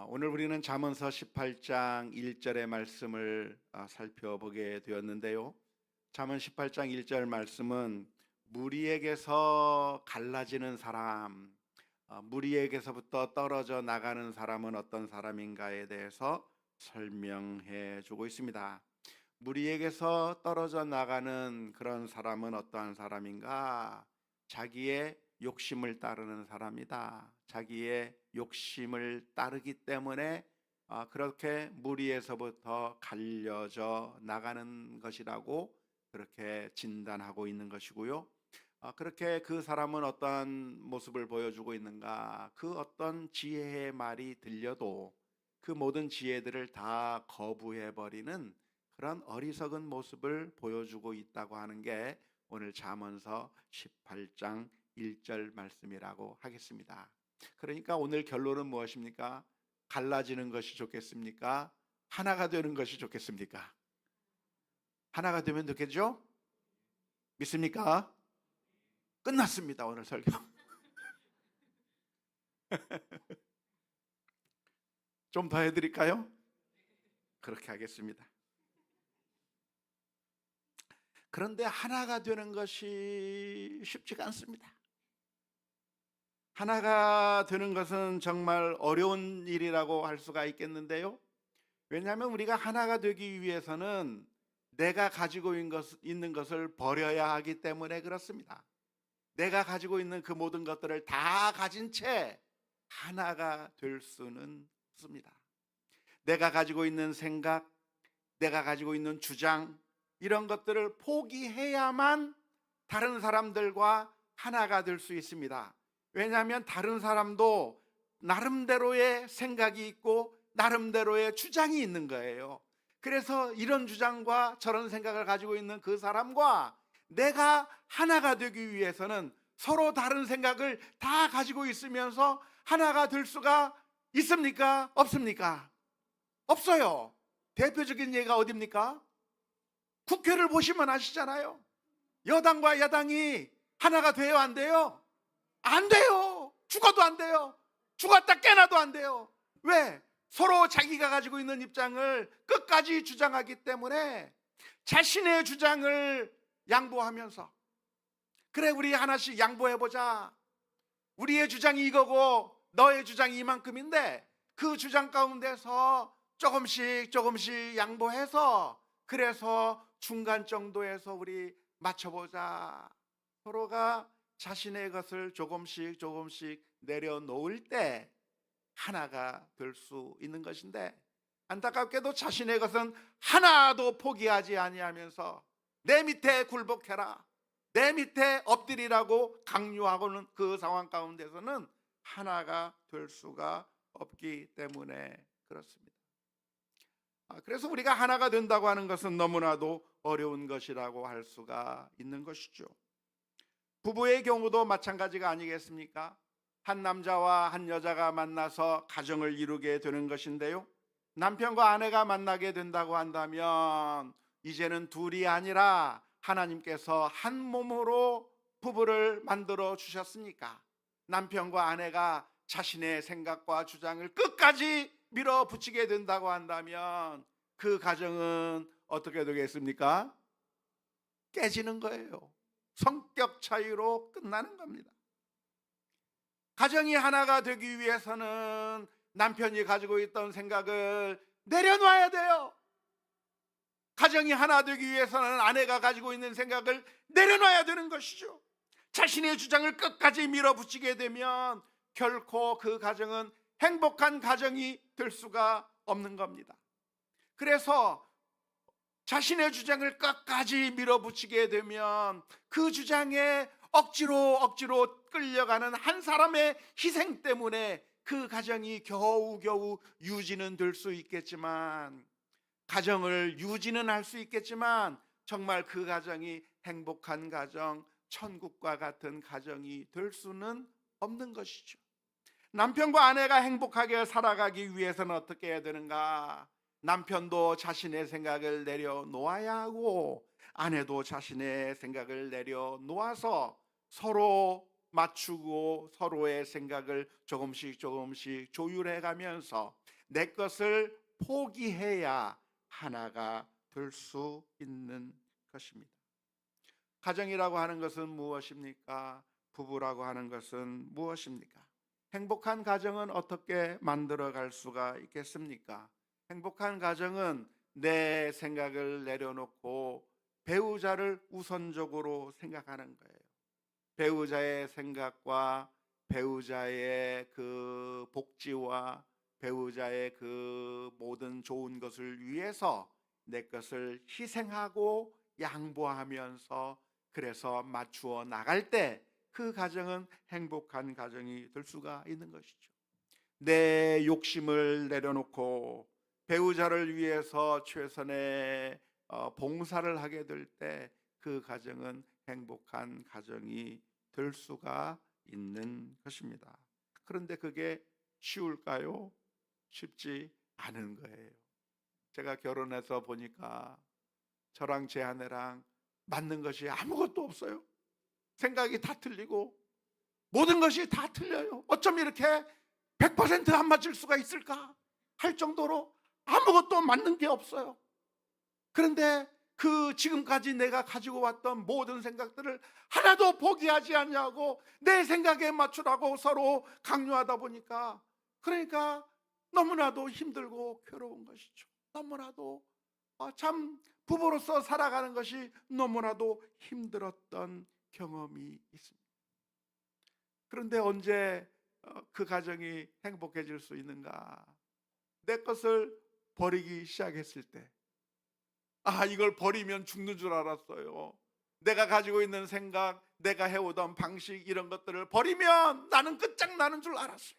오늘 우리는 잠언서 18장 1절의 말씀을 살펴보게 되었는데요. 잠언 18장 1절 말씀은 무리에게서 갈라지는 사람, 무리에게서부터 떨어져 나가는 사람은 어떤 사람인가에 대해서 설명해 주고 있습니다. 무리에게서 떨어져 나가는 그런 사람은 어떠한 사람인가? 자기의 욕심을 따르는 사람이다. 자기의 욕심을 따르기 때문에 그렇게 무리에서부터 갈려져 나가는 것이라고 그렇게 진단하고 있는 것이고요. 그렇게 그 사람은 어떠한 모습을 보여주고 있는가? 그 어떤 지혜의 말이 들려도 그 모든 지혜들을 다 거부해버리는 그런 어리석은 모습을 보여주고 있다고 하는 게 오늘 잠언서 18장 1절 말씀이라고 하겠습니다. 그러니까 오늘 결론은 무엇입니까? 갈라지는 것이 좋겠습니까? 하나가 되는 것이 좋겠습니까? 하나가 되면 좋겠죠? 믿습니까? 끝났습니다. 오늘 설교. 좀 더 해드릴까요? 그렇게 하겠습니다. 그런데 하나가 되는 것이 쉽지가 않습니다. 하나가 되는 것은 정말 어려운 일이라고 할 수가 있겠는데요. 왜냐하면 우리가 하나가 되기 위해서는 내가 가지고 있는 것을 버려야 하기 때문에 그렇습니다. 내가 가지고 있는 그 모든 것들을 다 가진 채 하나가 될 수는 없습니다. 내가 가지고 있는 생각, 내가 가지고 있는 주장, 이런 것들을 포기해야만 다른 사람들과 하나가 될 수 있습니다. 왜냐하면 다른 사람도 나름대로의 생각이 있고 나름대로의 주장이 있는 거예요. 그래서 이런 주장과 저런 생각을 가지고 있는 그 사람과 내가 하나가 되기 위해서는 서로 다른 생각을 다 가지고 있으면서 하나가 될 수가 있습니까? 없습니까? 없어요. 대표적인 예가 어디입니까? 국회를 보시면 아시잖아요. 여당과 야당이 하나가 돼요, 안 돼요? 안 돼요. 죽어도 안 돼요. 죽었다 깨나도 안 돼요. 왜? 서로 자기가 가지고 있는 입장을 끝까지 주장하기 때문에 자신의 주장을 양보하면서, 그래 우리 하나씩 양보해보자, 우리의 주장이 이거고 너의 주장이 이만큼인데 그 주장 가운데서 조금씩 양보해서 그래서 중간 정도에서 우리 맞춰보자. 서로가 자신의 것을 조금씩 내려놓을 때 하나가 될 수 있는 것인데, 안타깝게도 자신의 것은 하나도 포기하지 아니하면서 내 밑에 굴복해라, 내 밑에 엎드리라고 강요하고는 그 상황 가운데서는 하나가 될 수가 없기 때문에 그렇습니다. 그래서 우리가 하나가 된다고 하는 것은 너무나도 어려운 것이라고 할 수가 있는 것이죠. 부부의 경우도 마찬가지가 아니겠습니까? 한 남자와 한 여자가 만나서 가정을 이루게 되는 것인데요, 남편과 아내가 만나게 된다고 한다면 이제는 둘이 아니라 하나님께서 한 몸으로 부부를 만들어 주셨으니까 남편과 아내가 자신의 생각과 주장을 끝까지 밀어붙이게 된다고 한다면 그 가정은 어떻게 되겠습니까? 깨지는 거예요. 성격 차이로 끝나는 겁니다. 가정이 하나가 되기 위해서는 남편이 가지고 있던 생각을 내려놔야 돼요. 가정이 하나 되기 위해서는 아내가 가지고 있는 생각을 내려놔야 되는 것이죠. 자신의 주장을 끝까지 밀어붙이게 되면 결코 그 가정은 행복한 가정이 될 수가 없는 겁니다. 그래서 자신의 주장을 끝까지 밀어붙이게 되면 그 주장에 억지로 끌려가는 한 사람의 희생 때문에 그 가정이 겨우겨우 유지는 될 수 있겠지만, 가정을 유지는 할 수 있겠지만 정말 그 가정이 행복한 가정, 천국과 같은 가정이 될 수는 없는 것이죠. 남편과 아내가 행복하게 살아가기 위해서는 어떻게 해야 되는가? 남편도 자신의 생각을 내려놓아야 하고 아내도 자신의 생각을 내려놓아서 서로 맞추고 서로의 생각을 조금씩 조금씩 조율해 가면서 내 것을 포기해야 하나가 될 수 있는 것입니다. 가정이라고 하는 것은 무엇입니까? 부부라고 하는 것은 무엇입니까? 행복한 가정은 어떻게 만들어 갈 수가 있겠습니까? 행복한 가정은 내 생각을 내려놓고 배우자를 우선적으로 생각하는 거예요. 배우자의 생각과 배우자의 그 복지와 배우자의 그 모든 좋은 것을 위해서 내 것을 희생하고 양보하면서 그래서 맞추어 나갈 때 그 가정은 행복한 가정이 될 수가 있는 것이죠. 내 욕심을 내려놓고 배우자를 위해서 최선의 봉사를 하게 될 때 그 가정은 행복한 가정이 될 수가 있는 것입니다. 그런데 그게 쉬울까요? 쉽지 않은 거예요. 제가 결혼해서 보니까 저랑 제 아내랑 맞는 것이 아무것도 없어요. 생각이 다 틀리고 모든 것이 다 틀려요. 어쩜 이렇게 100%안 맞을 수가 있을까 할 정도로 아무것도 맞는 게 없어요. 그런데 그 지금까지 내가 가지고 왔던 모든 생각들을 하나도 포기하지 않냐고 내 생각에 맞추라고 서로 강요하다 보니까 그러니까 너무나도 힘들고 괴로운 것이죠. 너무나도 참 부부로서 살아가는 것이 너무나도 힘들었던 경험이 있습니다. 그런데 언제 그 가정이 행복해질 수 있는가? 내 것을 버리기 시작했을 때, 이걸 버리면 죽는 줄 알았어요. 내가 가지고 있는 생각, 내가 해오던 방식 이런 것들을 버리면 나는 끝장나는 줄 알았어요.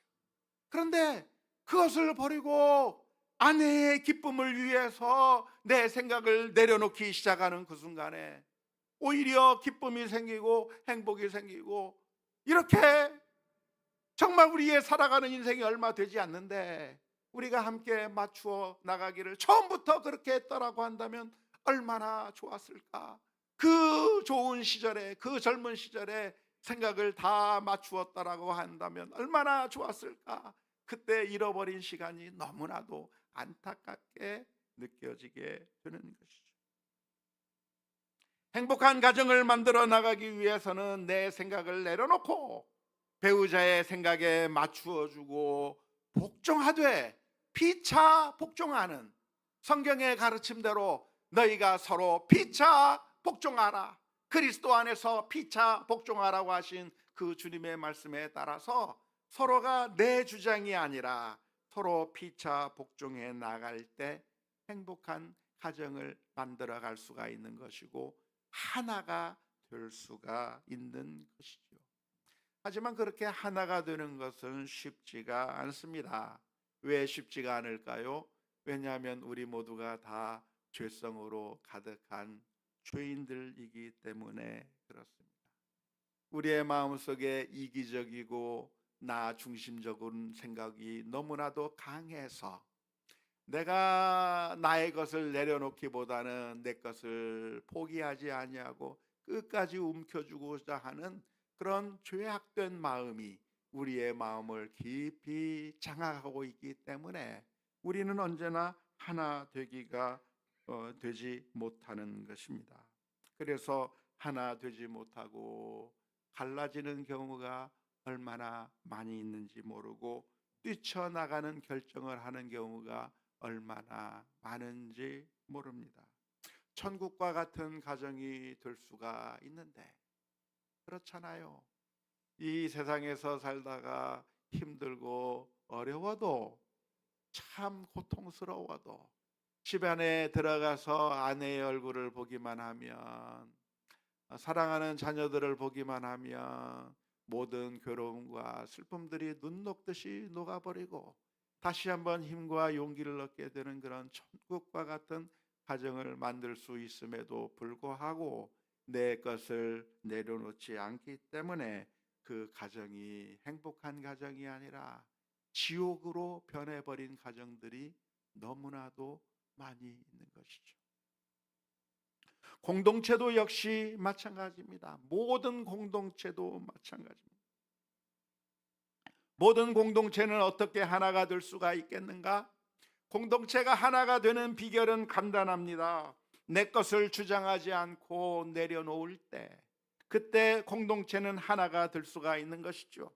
그런데 그것을 버리고 아내의 기쁨을 위해서 내 생각을 내려놓기 시작하는 그 순간에 오히려 기쁨이 생기고 행복이 생기고 이렇게 정말 우리의 살아가는 인생이 얼마 되지 않는데 우리가 함께 맞추어 나가기를 처음부터 그렇게 했더라고 한다면 얼마나 좋았을까. 그 좋은 시절에 그 젊은 시절에 생각을 다 맞추었다라고 한다면 얼마나 좋았을까. 그때 잃어버린 시간이 너무나도 안타깝게 느껴지게 되는 것이죠. 행복한 가정을 만들어 나가기 위해서는 내 생각을 내려놓고 배우자의 생각에 맞추어 주고 복종하되 피차 복종하는 성경의 가르침대로 너희가 서로 피차 복종하라. 그리스도 안에서 피차 복종하라고 하신 그 주님의 말씀에 따라서 서로가 내 주장이 아니라 서로 피차 복종해 나갈 때 행복한 가정을 만들어 갈 수가 있는 것이고 하나가 될 수가 있는 것이죠. 하지만 그렇게 하나가 되는 것은 쉽지가 않습니다. 왜 쉽지가 않을까요? 왜냐하면 우리 모두가 다 죄성으로 가득한 죄인들이기 때문에 그렇습니다. 우리의 마음속에 이기적이고 나 중심적인 생각이 너무나도 강해서 내가 나의 것을 내려놓기보다는 내 것을 포기하지 아니하고 끝까지 움켜쥐고자 하는 그런 죄악된 마음이 우리의 마음을 깊이 장악하고 있기 때문에 우리는 언제나 하나 되기가 되지 못하는 것입니다. 그래서 하나 되지 못하고 갈라지는 경우가 얼마나 많이 있는지 모르고 뛰쳐나가는 결정을 하는 경우가 얼마나 많은지 모릅니다. 천국과 같은 가정이 될 수가 있는데 그렇잖아요. 이 세상에서 살다가 힘들고 어려워도 참 고통스러워도 집안에 들어가서 아내의 얼굴을 보기만 하면 사랑하는 자녀들을 보기만 하면 모든 괴로움과 슬픔들이 눈 녹듯이 녹아버리고 다시 한번 힘과 용기를 얻게 되는 그런 천국과 같은 가정을 만들 수 있음에도 불구하고 내 것을 내려놓지 않기 때문에 그 가정이 행복한 가정이 아니라 지옥으로 변해버린 가정들이 너무나도 많이 있는 것이죠. 공동체도 역시 마찬가지입니다. 모든 공동체도 마찬가지입니다. 모든 공동체는 어떻게 하나가 될 수가 있겠는가? 공동체가 하나가 되는 비결은 간단합니다. 내 것을 주장하지 않고 내려놓을 때, 그때 공동체는 하나가 될 수가 있는 것이죠.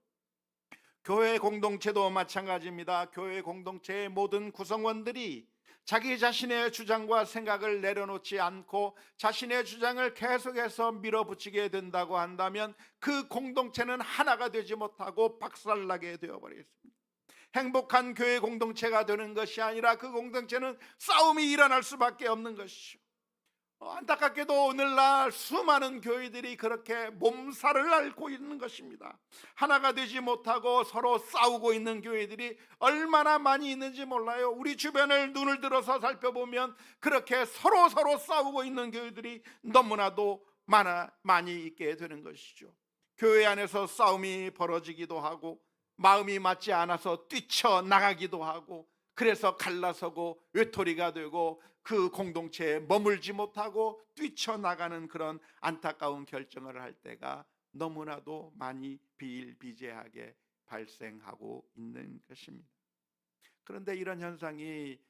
교회 공동체도 마찬가지입니다. 교회 공동체의 모든 구성원들이 자기 자신의 주장과 생각을 내려놓지 않고 자신의 주장을 계속해서 밀어붙이게 된다고 한다면 그 공동체는 하나가 되지 못하고 박살나게 되어버리겠습니다. 행복한 교회 공동체가 되는 것이 아니라 그 공동체는 싸움이 일어날 수밖에 없는 것이죠. 안타깝게도 오늘날 수많은 교회들이 그렇게 몸살을 앓고 있는 것입니다. 하나가 되지 못하고 서로 싸우고 있는 교회들이 얼마나 많이 있는지 몰라요. 우리 주변을 눈을 들어서 살펴보면 그렇게 서로 싸우고 있는 교회들이 너무나도 많이 있게 되는 것이죠. 교회 안에서 싸움이 벌어지기도 하고 마음이 맞지 않아서 뛰쳐나가기도 하고, 그래서 갈라서고 외톨이가 되고 그 공동체에 머물지 못하고 뛰쳐나가는 그런 안타까운 결정을 할 때가 너무나도 많이 비일비재하게 발생하고 있는 것입니다. 그런데 이런 현상이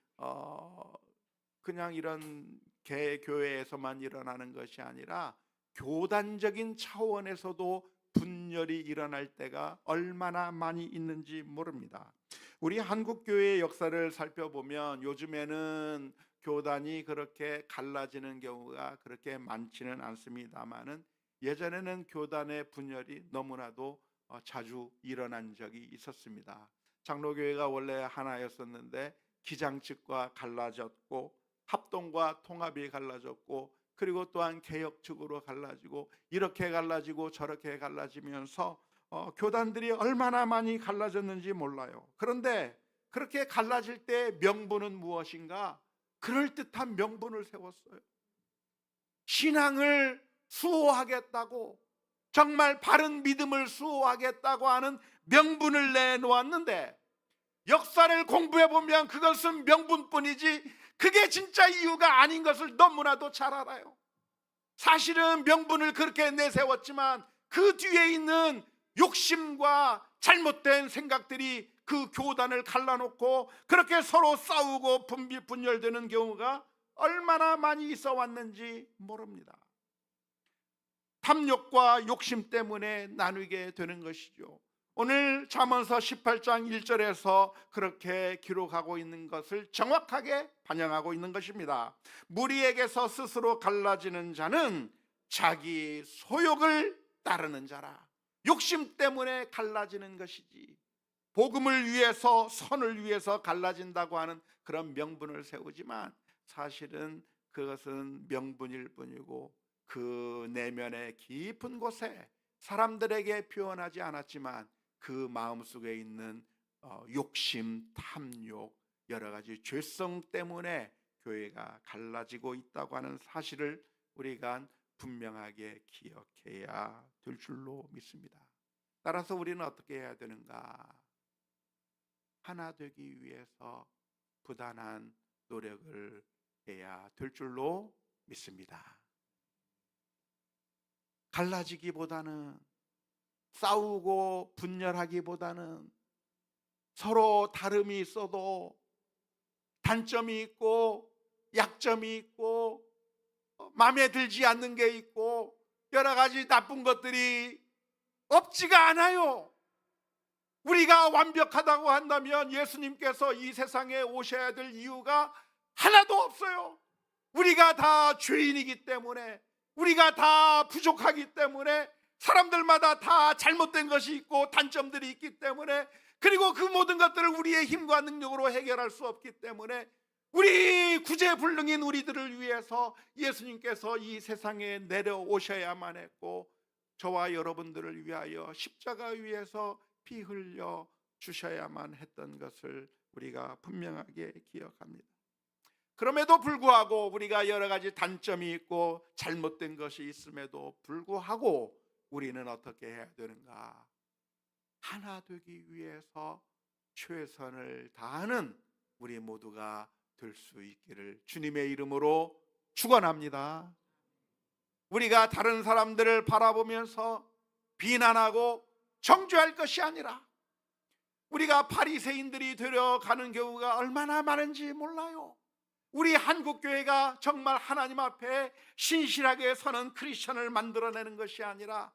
그냥 이런 개교회에서만 일어나는 것이 아니라 교단적인 차원에서도 분열이 일어날 때가 얼마나 많이 있는지 모릅니다. 우리 한국교회의 역사를 살펴보면 요즘에는 교단이 그렇게 갈라지는 경우가 그렇게 많지는 않습니다만은 예전에는 교단의 분열이 너무나도 자주 일어난 적이 있었습니다. 장로교회가 원래 하나였었는데 기장 측과 갈라졌고 합동과 통합이 갈라졌고 그리고 또한 개혁 측으로 갈라지고 이렇게 갈라지고 저렇게 갈라지면서 교단들이 얼마나 많이 갈라졌는지 몰라요. 그런데 그렇게 갈라질 때 명분은 무엇인가? 그럴듯한 명분을 세웠어요. 신앙을 수호하겠다고, 정말 바른 믿음을 수호하겠다고 하는 명분을 내놓았는데 역사를 공부해보면 그것은 명분뿐이지 그게 진짜 이유가 아닌 것을 너무나도 잘 알아요. 사실은 명분을 그렇게 내세웠지만 그 뒤에 있는 욕심과 잘못된 생각들이 그 교단을 갈라놓고 그렇게 서로 싸우고 분열되는 경우가 얼마나 많이 있어 왔는지 모릅니다. 탐욕과 욕심 때문에 나누게 되는 것이죠. 오늘 잠언서 18장 1절에서 그렇게 기록하고 있는 것을 정확하게 반영하고 있는 것입니다. 무리에게서 스스로 갈라지는 자는 자기 소욕을 따르는 자라. 욕심 때문에 갈라지는 것이지 복음을 위해서, 선을 위해서 갈라진다고 하는 그런 명분을 세우지만 사실은 그것은 명분일 뿐이고 그 내면의 깊은 곳에 사람들에게 표현하지 않았지만 그 마음속에 있는 욕심, 탐욕, 여러 가지 죄성 때문에 교회가 갈라지고 있다고 하는 사실을 우리가 분명하게 기억해야 될 줄로 믿습니다. 따라서 우리는 어떻게 해야 되는가? 하나 되기 위해서 부단한 노력을 해야 될 줄로 믿습니다. 갈라지기보다는, 싸우고 분열하기보다는 서로 다름이 있어도 단점이 있고 약점이 있고 마음에 들지 않는 게 있고 여러 가지 나쁜 것들이 없지가 않아요. 우리가 완벽하다고 한다면 예수님께서 이 세상에 오셔야 될 이유가 하나도 없어요. 우리가 다 죄인이기 때문에, 우리가 다 부족하기 때문에, 사람들마다 다 잘못된 것이 있고 단점들이 있기 때문에, 그리고 그 모든 것들을 우리의 힘과 능력으로 해결할 수 없기 때문에 우리 구제불능인 우리들을 위해서 예수님께서 이 세상에 내려오셔야만 했고 저와 여러분들을 위하여 십자가 위에서 피 흘려 주셔야만 했던 것을 우리가 분명하게 기억합니다. 그럼에도 불구하고 우리가 여러 가지 단점이 있고 잘못된 것이 있음에도 불구하고 우리는 어떻게 해야 되는가? 하나 되기 위해서 최선을 다하는 우리 모두가 될 수 있기를 주님의 이름으로 축원합니다. 우리가 다른 사람들을 바라보면서 비난하고 정죄할 것이 아니라 우리가 바리새인들이 되려 가는 경우가 얼마나 많은지 몰라요. 우리 한국교회가 정말 하나님 앞에 신실하게 서는 크리스천을 만들어내는 것이 아니라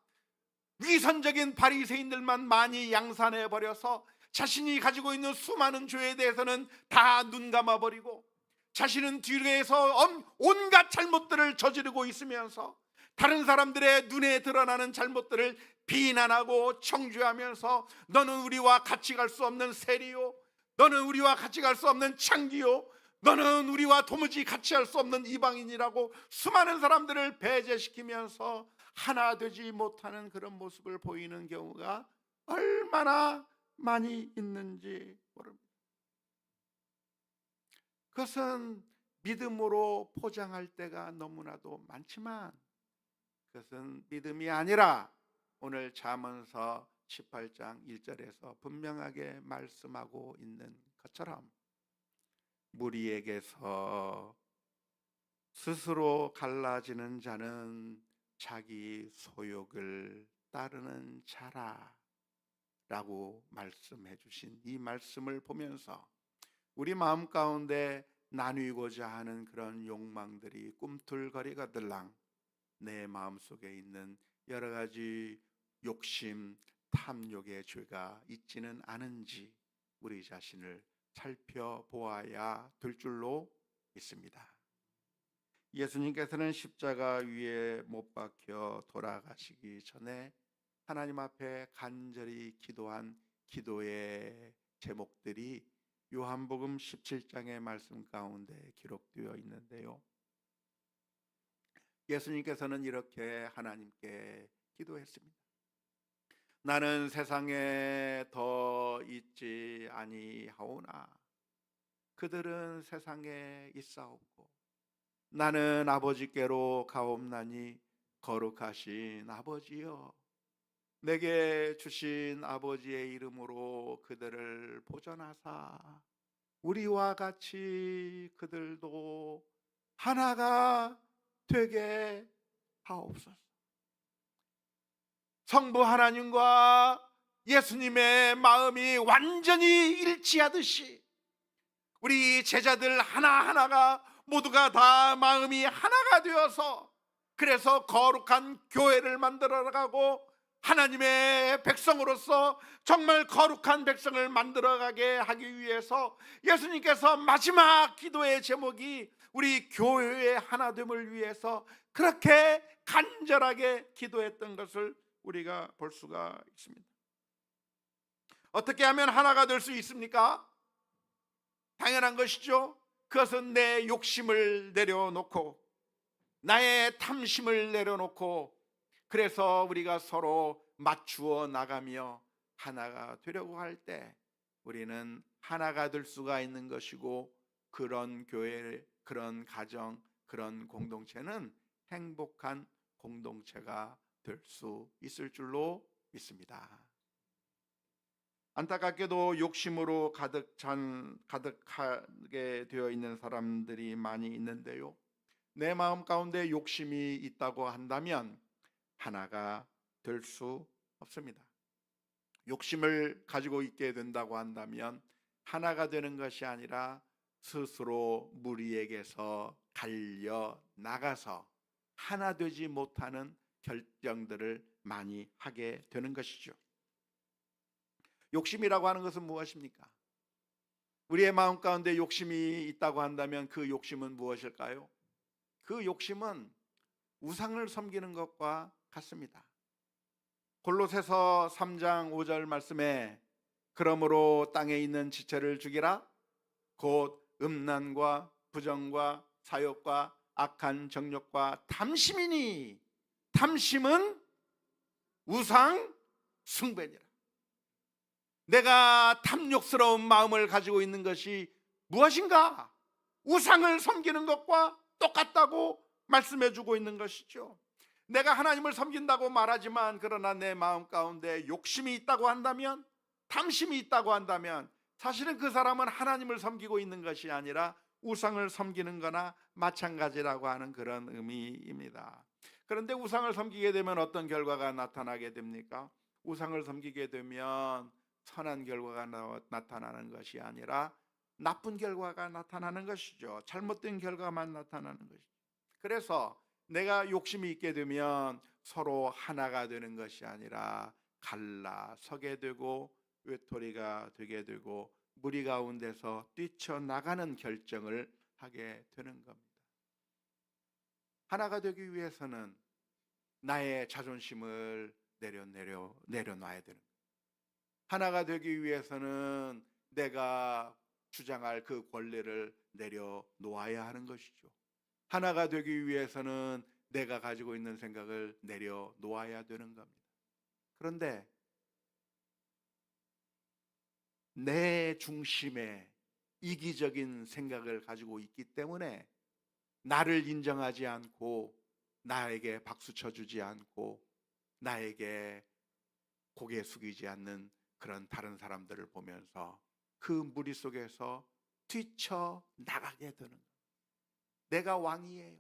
위선적인 바리새인들만 많이 양산해 버려서 자신이 가지고 있는 수많은 죄에 대해서는 다 눈 감아 버리고, 자신은 뒤에서 온갖 잘못들을 저지르고 있으면서 다른 사람들의 눈에 드러나는 잘못들을 비난하고 청주하면서 너는 우리와 같이 갈 수 없는 세리요, 너는 우리와 같이 갈 수 없는 창기요, 너는 우리와 도무지 같이 할 수 없는 이방인이라고 수많은 사람들을 배제시키면서 하나 되지 못하는 그런 모습을 보이는 경우가 얼마나 많이 있는지 모릅니다. 그것은 믿음으로 포장할 때가 너무나도 많지만 그것은 믿음이 아니라 오늘 잠언서 18장 1절에서 분명하게 말씀하고 있는 것처럼 무리에게서 스스로 갈라지는 자는 자기 소욕을 따르는 자라 라고 말씀해 주신 이 말씀을 보면서 우리 마음 가운데 나누고자 하는 그런 욕망들이 꿈틀거리거들랑 내 마음속에 있는 여러 가지 욕심, 탐욕의 죄가 있지는 않은지 우리 자신을 살펴보아야 될 줄로 믿습니다. 예수님께서는 십자가 위에 못 박혀 돌아가시기 전에 하나님 앞에 간절히 기도한 기도의 제목들이 요한복음 17장의 말씀 가운데 기록되어 있는데요, 예수님께서는 이렇게 하나님께 기도했습니다. 나는 세상에 더 있지 아니하오나 그들은 세상에 있사옵고 나는 아버지께로 가옵나니 거룩하신 아버지여, 내게 주신 아버지의 이름으로 그들을 보존하사 우리와 같이 그들도 하나가 되게 하옵소서. 성부 하나님과 예수님의 마음이 완전히 일치하듯이 우리 제자들 하나하나가 모두가 다 마음이 하나가 되어서 그래서 거룩한 교회를 만들어 가고 하나님의 백성으로서 정말 거룩한 백성을 만들어가게 하기 위해서 예수님께서 마지막 기도의 제목이 우리 교회의 하나됨을 위해서 그렇게 간절하게 기도했던 것을 우리가 볼 수가 있습니다. 어떻게 하면 하나가 될 수 있습니까? 당연한 것이죠. 그것은 내 욕심을 내려놓고 나의 탐심을 내려놓고 그래서 우리가 서로 맞추어 나가며 하나가 되려고 할 때 우리는 하나가 될 수가 있는 것이고, 그런 교회, 그런 가정, 그런 공동체는 행복한 공동체가 될 수 있을 줄로 믿습니다. 안타깝게도 욕심으로 가득하게 되어 있는 사람들이 많이 있는데요, 내 마음 가운데 욕심이 있다고 한다면 하나가 될 수 없습니다. 욕심을 가지고 있게 된다고 한다면 하나가 되는 것이 아니라 스스로 무리에게서 갈려 나가서 하나 되지 못하는 결정들을 많이 하게 되는 것이죠. 욕심이라고 하는 것은 무엇입니까? 우리의 마음 가운데 욕심이 있다고 한다면 그 욕심은 무엇일까요? 그 욕심은 우상을 섬기는 것과 같습니다. 골로새서 3장 5절 말씀에 그러므로 땅에 있는 지체를 죽이라, 곧 음란과 부정과 사욕과 악한 정욕과 탐심이니 탐심은 우상 숭배니라. 내가 탐욕스러운 마음을 가지고 있는 것이 무엇인가? 우상을 섬기는 것과 똑같다고 말씀해 주고 있는 것이죠. 내가 하나님을 섬긴다고 말하지만 그러나 내 마음 가운데 욕심이 있다고 한다면, 탐심이 있다고 한다면 사실은 그 사람은 하나님을 섬기고 있는 것이 아니라 우상을 섬기는 거나 마찬가지라고 하는 그런 의미입니다. 그런데 우상을 섬기게 되면 어떤 결과가 나타나게 됩니까? 우상을 섬기게 되면 선한 결과가 나타나는 것이 아니라 나쁜 결과가 나타나는 것이죠. 잘못된 결과만 나타나는 것이죠. 그래서 내가 욕심이 있게 되면 서로 하나가 되는 것이 아니라 갈라서게 되고 외톨이가 되게 되고 무리 가운데서 뛰쳐나가는 결정을 하게 되는 겁니다. 하나가 되기 위해서는 나의 자존심을 내려놔야 되는 거예요. 하나가 되기 위해서는 내가 주장할 그 권리를 내려놓아야 하는 것이죠. 하나가 되기 위해서는 내가 가지고 있는 생각을 내려놓아야 되는 겁니다. 그런데 내 중심에 이기적인 생각을 가지고 있기 때문에 나를 인정하지 않고 나에게 박수 쳐주지 않고 나에게 고개 숙이지 않는 그런 다른 사람들을 보면서 그 무리 속에서 뛰쳐나가게 되는 거예요. 내가 왕이에요.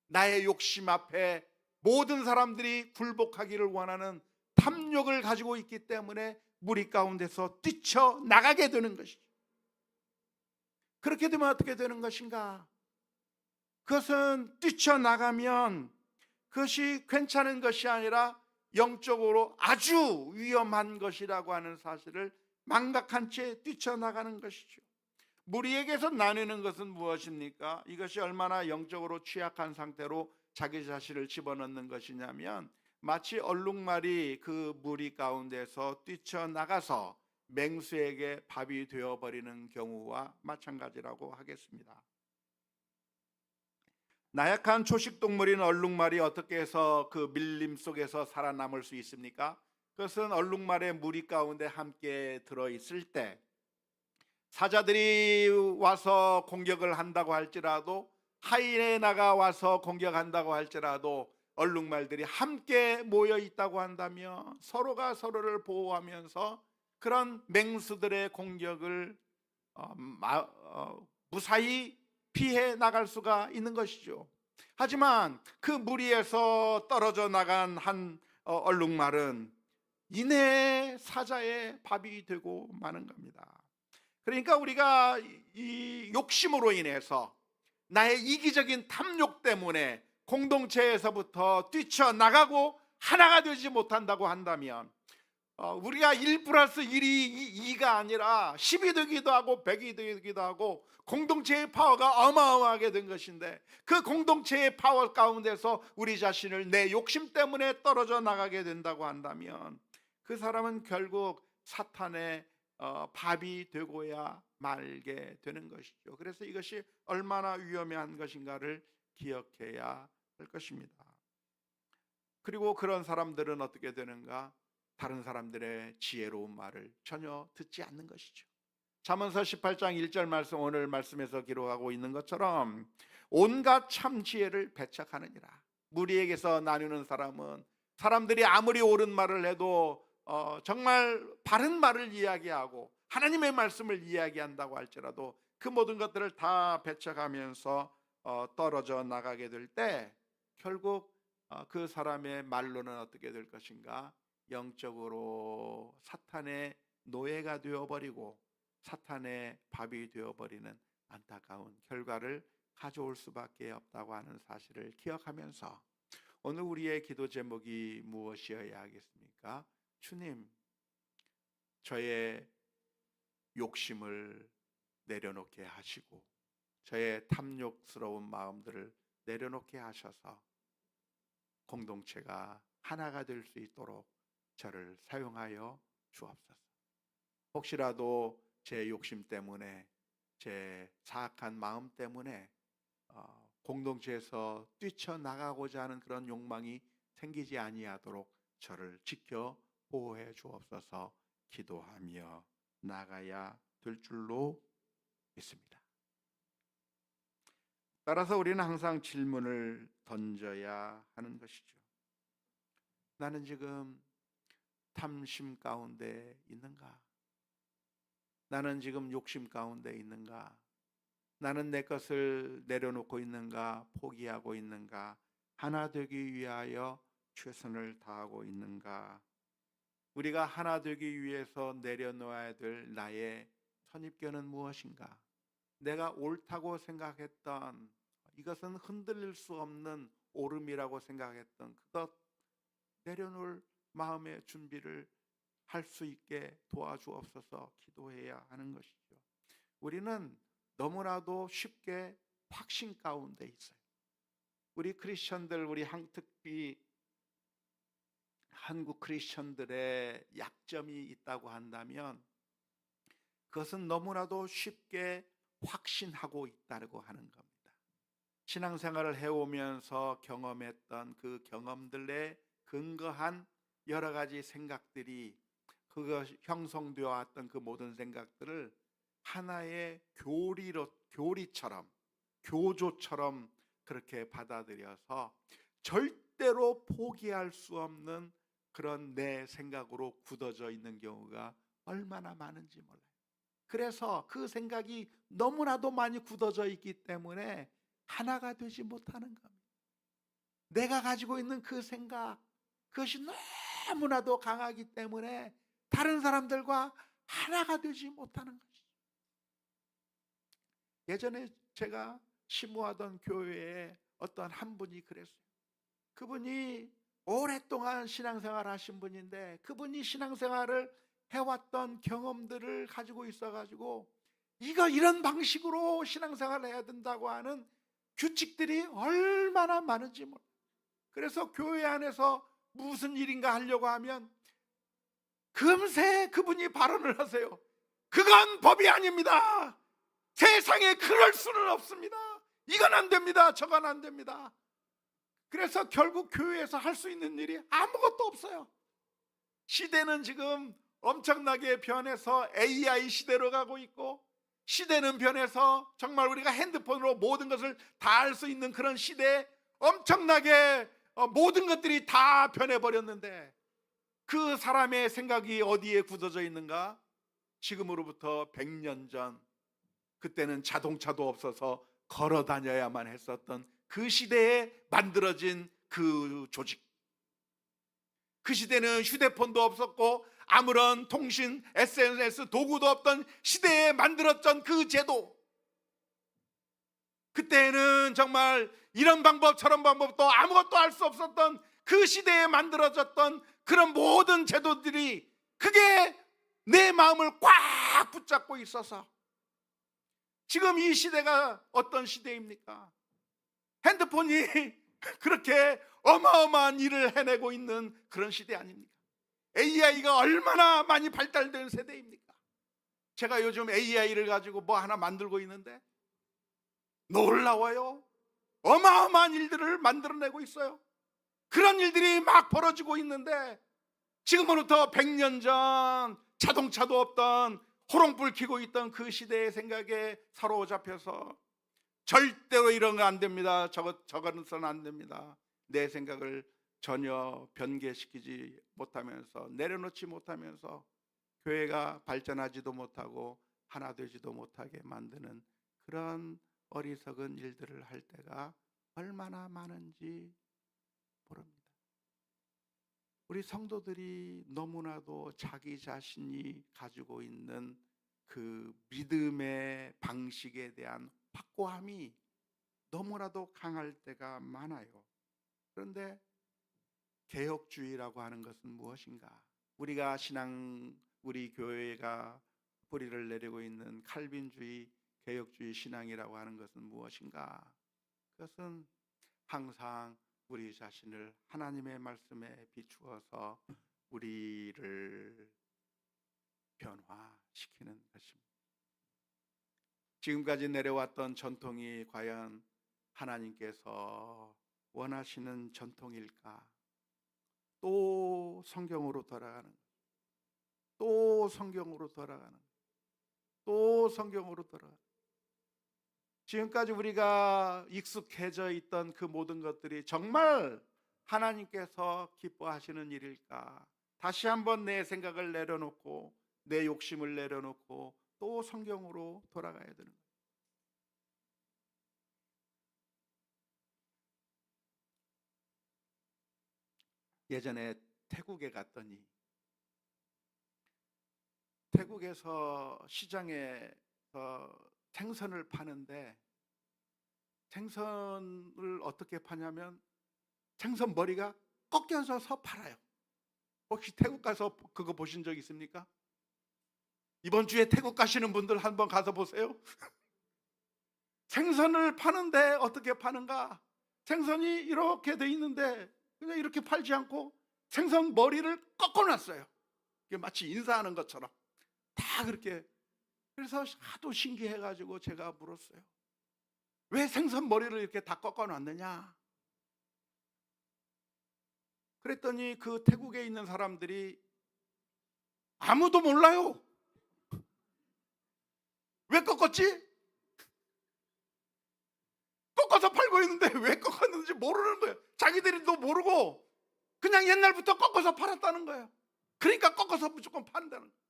나의 욕심 앞에 모든 사람들이 굴복하기를 원하는 탐욕을 가지고 있기 때문에 무리 가운데서 뛰쳐나가게 되는 것이죠. 그렇게 되면 어떻게 되는 것인가? 그것은 뛰쳐나가면 그것이 괜찮은 것이 아니라 영적으로 아주 위험한 것이라고 하는 사실을 망각한 채 뛰쳐나가는 것이죠. 무리에게서 나누는 것은 무엇입니까? 이것이 얼마나 영적으로 취약한 상태로 자기 자신을 집어넣는 것이냐면 마치 얼룩말이 그 무리 가운데서 뛰쳐나가서 맹수에게 밥이 되어버리는 경우와 마찬가지라고 하겠습니다. 나약한 초식동물인 얼룩말이 어떻게 해서 그 밀림 속에서 살아남을 수 있습니까? 그것은 얼룩말의 무리 가운데 함께 들어있을 때 사자들이 와서 공격을 한다고 할지라도 하이에나가 와서 공격한다고 할지라도 얼룩말들이 함께 모여 있다고 한다면 서로가 서로를 보호하면서 그런 맹수들의 공격을 무사히 피해 나갈 수가 있는 것이죠. 하지만 그 무리에서 떨어져 나간 한 얼룩말은 이내 사자의 밥이 되고 마는 겁니다. 그러니까 우리가 이 욕심으로 인해서 나의 이기적인 탐욕 때문에 공동체에서부터 뛰쳐나가고 하나가 되지 못한다고 한다면 우리가 1 플러스 1이 2가 아니라 10이 되기도 하고 100이 되기도 하고 공동체의 파워가 어마어마하게 된 것인데 그 공동체의 파워 가운데서 우리 자신을 내 욕심 때문에 떨어져 나가게 된다고 한다면 그 사람은 결국 사탄의 밥이 되고야 말게 되는 것이죠. 그래서 이것이 얼마나 위험한 것인가를 기억해야 할 것입니다. 그리고 그런 사람들은 어떻게 되는가? 다른 사람들의 지혜로운 말을 전혀 듣지 않는 것이죠. 잠언서 18장 1절 말씀, 오늘 말씀에서 기록하고 있는 것처럼 온갖 참 지혜를 배척하느니라. 무리에게서 나누는 사람은 사람들이 아무리 옳은 말을 해도 정말 바른 말을 이야기하고 하나님의 말씀을 이야기한다고 할지라도 그 모든 것들을 다 배척하면서 떨어져 나가게 될 때 결국 그 사람의 말로는 어떻게 될 것인가? 영적으로 사탄의 노예가 되어버리고 사탄의 밥이 되어버리는 안타까운 결과를 가져올 수밖에 없다고 하는 사실을 기억하면서 오늘 우리의 기도 제목이 무엇이어야 하겠습니까? 주님, 저의 욕심을 내려놓게 하시고 저의 탐욕스러운 마음들을 내려놓게 하셔서 공동체가 하나가 될 수 있도록 저를 사용하여 주옵소서. 혹시라도 제 욕심 때문에 제 사악한 마음 때문에 공동체에서 뛰쳐나가고자 하는 그런 욕망이 생기지 아니하도록 저를 지켜 보호해 주옵소서. 기도하며 나가야 될 줄로 믿습니다. 따라서 우리는 항상 질문을 던져야 하는 것이죠. 나는 지금 탐심 가운데 있는가? 나는 지금 욕심 가운데 있는가? 나는 내 것을 내려놓고 있는가? 포기하고 있는가? 하나 되기 위하여 최선을 다하고 있는가? 우리가 하나 되기 위해서 내려놓아야 될 나의 선입견은 무엇인가? 내가 옳다고 생각했던, 이것은 흔들릴 수 없는 옳음이라고 생각했던 그것 내려놓을 마음의 준비를 할 수 있게 도와주옵소서 기도해야 하는 것이죠. 우리는 너무나도 쉽게 확신 가운데 있어요. 우리 크리스천들, 특히 한국 크리스천들의 약점이 있다고 한다면 그것은 너무나도 쉽게 확신하고 있다고 하는 겁니다. 신앙생활을 해오면서 경험했던 그 경험들에 근거한 여러 가지 생각들이, 그것 형성되어 왔던 그 모든 생각들을 하나의 교리처럼, 교조처럼 그렇게 받아들여서 절대로 포기할 수 없는 그런 내 생각으로 굳어져 있는 경우가 얼마나 많은지 몰라요. 그래서 그 생각이 너무나도 많이 굳어져 있기 때문에 하나가 되지 못하는 겁니다. 내가 가지고 있는 그 생각, 그것이 너무나도 강하기 때문에 다른 사람들과 하나가 되지 못하는 것이죠. 예전에 제가 심우하던 교회에 어떤 한 분이 그랬어요. 그분이 오랫동안 신앙생활 하신 분인데 그분이 신앙생활을 해왔던 경험들을 가지고 있어가지고 이런 방식으로 신앙생활을 해야 된다고 하는 규칙들이 얼마나 많은지 몰라요. 그래서 교회 안에서 무슨 일인가 하려고 하면 금세 그분이 발언을 하세요. 그건 법이 아닙니다. 세상에 그럴 수는 없습니다. 이건 안 됩니다. 저건 안 됩니다. 그래서 결국 교회에서 할 수 있는 일이 아무것도 없어요. 시대는 지금 엄청나게 변해서 AI 시대로 가고 있고, 시대는 변해서 정말 우리가 핸드폰으로 모든 것을 다 할 수 있는 그런 시대에 엄청나게 모든 것들이 다 변해버렸는데 그 사람의 생각이 어디에 굳어져 있는가? 지금으로부터 100년 전, 그때는 자동차도 없어서 걸어 다녀야만 했었던 그 시대에 만들어진 그 조직, 그 시대는 휴대폰도 없었고 아무런 통신, SNS 도구도 없던 시대에 만들었던 그 제도, 그때는 정말 이런 방법 저런 방법도 아무것도 할 수 없었던 그 시대에 만들어졌던 그런 모든 제도들이 그게 내 마음을 꽉 붙잡고 있어서 지금 이 시대가 어떤 시대입니까? 핸드폰이 그렇게 어마어마한 일을 해내고 있는 그런 시대 아닙니까? AI가 얼마나 많이 발달된 세대입니까? 제가 요즘 AI를 가지고 뭐 하나 만들고 있는데 놀라워요. 어마어마한 일들을 만들어내고 있어요. 그런 일들이 막 벌어지고 있는데 지금으로부터 100년 전 자동차도 없던 호롱불 켜고 있던 그 시대의 생각에 사로잡혀서 절대로 이런 거 안 됩니다. 저거는 안 됩니다. 내 생각을 전혀 변개시키지 못하면서, 내려놓지 못하면서 교회가 발전하지도 못하고 하나 되지도 못하게 만드는 그런 어리석은 일들을 할 때가 얼마나 많은지 모릅니다. 우리 성도들이 너무나도 자기 자신이 가지고 있는 그 믿음의 방식에 대한 확고함이 너무나도 강할 때가 많아요. 그런데 개혁주의라고 하는 것은 무엇인가? 우리 교회가 뿌리를 내리고 있는 칼빈주의, 개혁주의 신앙이라고 하는 것은 무엇인가? 그것은 항상 우리 자신을 하나님의 말씀에 비추어서 우리를 변화시키는 것입니다. 지금까지 내려왔던 전통이 과연 하나님께서 원하시는 전통일까? 또 성경으로 돌아가는, 또 성경으로 돌아가는, 또 성경으로 돌아가는. 지금까지 우리가 익숙해져 있던 그 모든 것들이 정말 하나님께서 기뻐하시는 일일까? 다시 한번 내 생각을 내려놓고 내 욕심을 내려놓고 또 성경으로 돌아가야 되는 거예요. 예전에 태국에 갔더니 태국에서 시장에서 생선을 파는데 생선을 어떻게 파냐면 생선 머리가 꺾여져서 팔아요. 혹시 태국 가서 그거 보신 적 있습니까? 이번 주에 태국 가시는 분들 한번 가서 보세요. 생선을 파는데 어떻게 파는가? 생선이 이렇게 돼 있는데 그냥 이렇게 팔지 않고 생선 머리를 꺾어놨어요. 이게 마치 인사하는 것처럼 다 그렇게. 그래서 하도 신기해가지고 제가 물었어요. 왜 생선 머리를 이렇게 다 꺾어놨느냐? 그랬더니 그 태국에 있는 사람들이 아무도 몰라요. 왜 꺾었지? 꺾어서 팔고 있는데 왜 꺾었는지 모르는 거예요. 자기들도 모르고 그냥 옛날부터 꺾어서 팔았다는 거예요. 그러니까 꺾어서 무조건 판다는 거예요.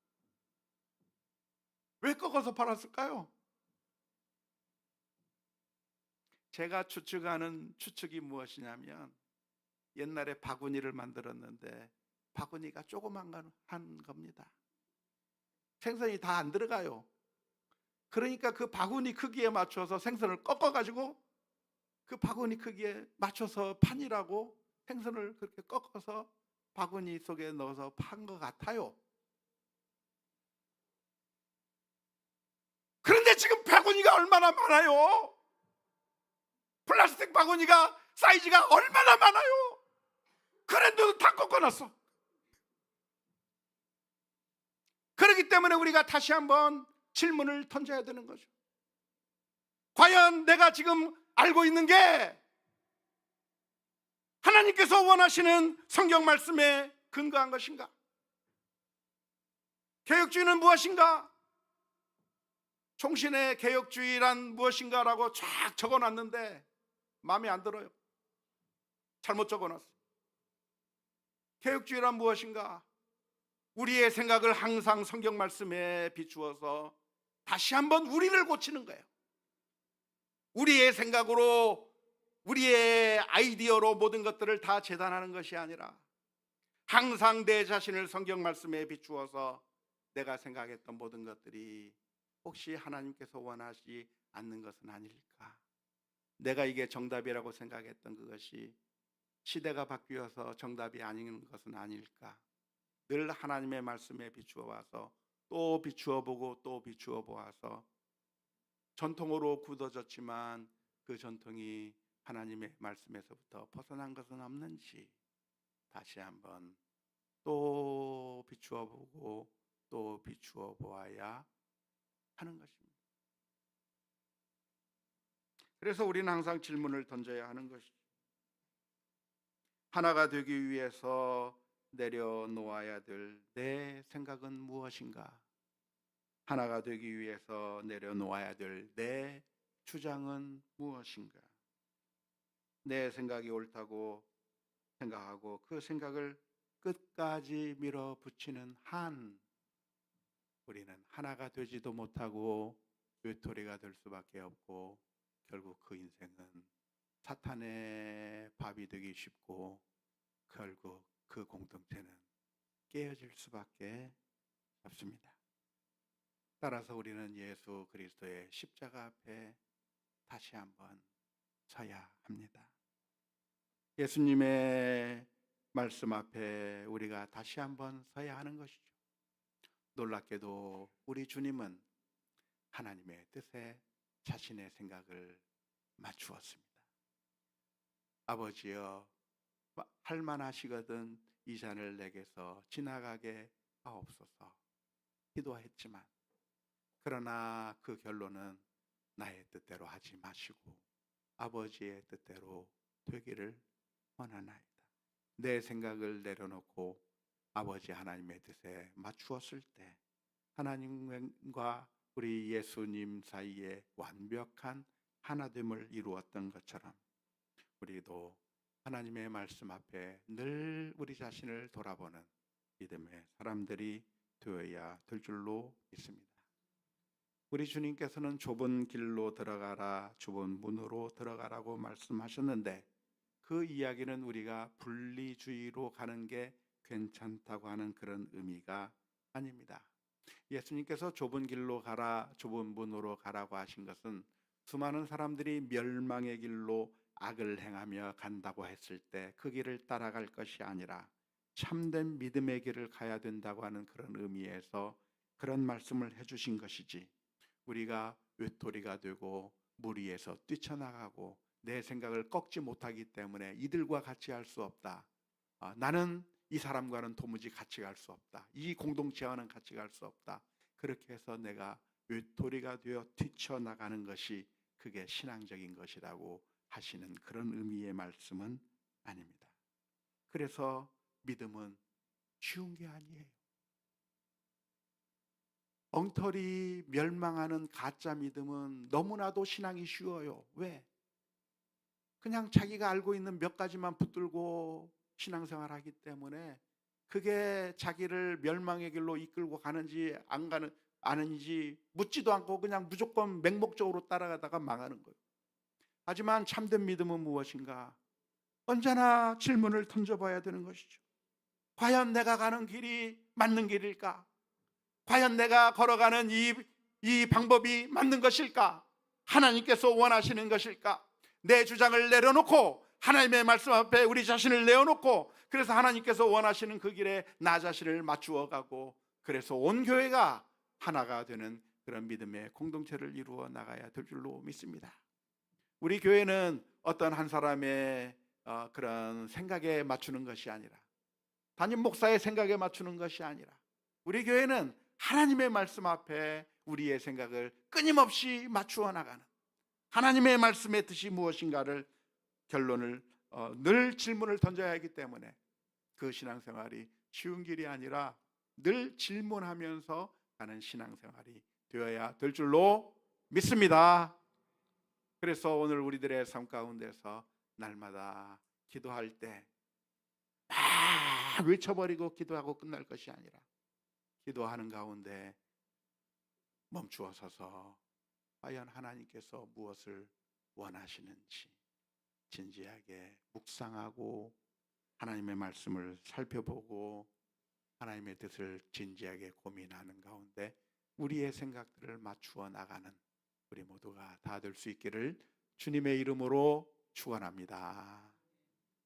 왜 꺾어서 팔았을까요? 제가 추측하는 추측이 무엇이냐면 옛날에 바구니를 만들었는데 바구니가 조그만 한 겁니다. 생선이 다 안 들어가요. 그러니까 그 바구니 크기에 맞춰서 생선을 꺾어가지고 그 바구니 크기에 맞춰서 판이라고 생선을 그렇게 꺾어서 바구니 속에 넣어서 판 것 같아요. 그런데 지금 바구니가 얼마나 많아요? 플라스틱 바구니가 사이즈가 얼마나 많아요? 그런데도 다 꺾어놨어. 그렇기 때문에 우리가 다시 한번 질문을 던져야 되는 거죠. 과연 내가 지금 알고 있는 게 하나님께서 원하시는 성경 말씀에 근거한 것인가? 개혁주의는 무엇인가? 총신의 개혁주의란 무엇인가라고 쫙 적어놨는데 마음에 안 들어요. 잘못 적어놨어. 개혁주의란 무엇인가? 우리의 생각을 항상 성경 말씀에 비추어서 다시 한번 우리를 고치는 거예요. 우리의 생각으로, 우리의 아이디어로 모든 것들을 다 재단하는 것이 아니라 항상 내 자신을 성경 말씀에 비추어서 내가 생각했던 모든 것들이 혹시 하나님께서 원하지 않는 것은 아닐까? 내가 이게 정답이라고 생각했던 그것이 시대가 바뀌어서 정답이 아닌 것은 아닐까? 늘 하나님의 말씀에 비추어 와서 또 비추어 보고 또 비추어 보아서 전통으로 굳어졌지만 그 전통이 하나님의 말씀에서부터 벗어난 것은 없는지 다시 한번 또 비추어 보고 또 비추어 보아야 하는 것입니다. 그래서 우리는 항상 질문을 던져야 하는 것이죠. 하나가 되기 위해서 내려놓아야 될 내 생각은 무엇인가? 하나가 되기 위해서 내려놓아야 될 내 주장은 무엇인가? 내 생각이 옳다고 생각하고 그 생각을 끝까지 밀어붙이는 한 우리는 하나가 되지도 못하고 외톨이가 될 수밖에 없고 결국 그 인생은 사탄의 밥이 되기 쉽고 결국 그 공동체는 깨어질 수밖에 없습니다. 따라서 우리는 예수 그리스도의 십자가 앞에 다시 한번 서야 합니다. 예수님의 말씀 앞에 우리가 다시 한번 서야 하는 것이죠. 놀랍게도 우리 주님은 하나님의 뜻에 자신의 생각을 맞추었습니다. 아버지여, 할만하시거든 이 잔을 내게서 지나가게 하옵소서 기도했지만 그러나 그 결론은 나의 뜻대로 하지 마시고 아버지의 뜻대로 되기를 원하나이다. 내 생각을 내려놓고 아버지 하나님의 뜻에 맞추었을 때 하나님과 우리 예수님 사이에 완벽한 하나됨을 이루었던 것처럼 우리도 하나님의 말씀 앞에 늘 우리 자신을 돌아보는 믿음의 사람들이 되어야 될 줄로 믿습니다. 우리 주님께서는 좁은 길로 들어가라, 좁은 문으로 들어가라고 말씀하셨는데 그 이야기는 우리가 분리주의로 가는 게 괜찮다고 하는 그런 의미가 아닙니다. 예수님께서 좁은 길로 가라, 좁은 문으로 가라고 하신 것은 수많은 사람들이 멸망의 길로 악을 행하며 간다고 했을 때 그 길을 따라갈 것이 아니라 참된 믿음의 길을 가야 된다고 하는 그런 의미에서 그런 말씀을 해주신 것이지, 우리가 외톨이가 되고 무리에서 뛰쳐나가고 내 생각을 꺾지 못하기 때문에 이들과 같이 할 수 없다, 나는 이 사람과는 도무지 같이 갈 수 없다, 이 공동체와는 같이 갈 수 없다, 그렇게 해서 내가 외톨이가 되어 뛰쳐나가는 것이 그게 신앙적인 것이라고 하시는 그런 의미의 말씀은 아닙니다. 그래서 믿음은 쉬운 게 아니에요. 엉터리 멸망하는 가짜 믿음은 너무나도 신앙이 쉬워요. 왜? 그냥 자기가 알고 있는 몇 가지만 붙들고 신앙생활하기 때문에 그게 자기를 멸망의 길로 이끌고 가는지 안 가는 아는지 묻지도 않고 그냥 무조건 맹목적으로 따라가다가 망하는 거예요. 하지만 참된 믿음은 무엇인가? 언제나 질문을 던져봐야 되는 것이죠. 과연 내가 가는 길이 맞는 길일까? 과연 내가 걸어가는 이 방법이 맞는 것일까? 하나님께서 원하시는 것일까? 내 주장을 내려놓고 하나님의 말씀 앞에 우리 자신을 내어놓고, 그래서 하나님께서 원하시는 그 길에 나 자신을 맞추어 가고, 그래서 온 교회가 하나가 되는 그런 믿음의 공동체를 이루어 나가야 될 줄로 믿습니다. 우리 교회는 어떤 한 사람의 그런 생각에 맞추는 것이 아니라, 담임 목사의 생각에 맞추는 것이 아니라, 우리 교회는 하나님의 말씀 앞에 우리의 생각을 끊임없이 맞추어 나가는, 하나님의 말씀의 뜻이 무엇인가를 결론을 늘 질문을 던져야 하기 때문에 그 신앙생활이 쉬운 길이 아니라 늘 질문하면서 가는 신앙생활이 되어야 될 줄로 믿습니다. 그래서 오늘 우리들의 삶 가운데서 날마다 기도할 때 막 외쳐버리고 기도하고 끝날 것이 아니라, 기도하는 가운데 멈추어 서서 과연 하나님께서 무엇을 원하시는지 진지하게 묵상하고 하나님의 말씀을 살펴보고 하나님의 뜻을 진지하게 고민하는 가운데 우리의 생각들을 맞추어 나가는 우리 모두가 다 될 수 있기를 주님의 이름으로 축원합니다.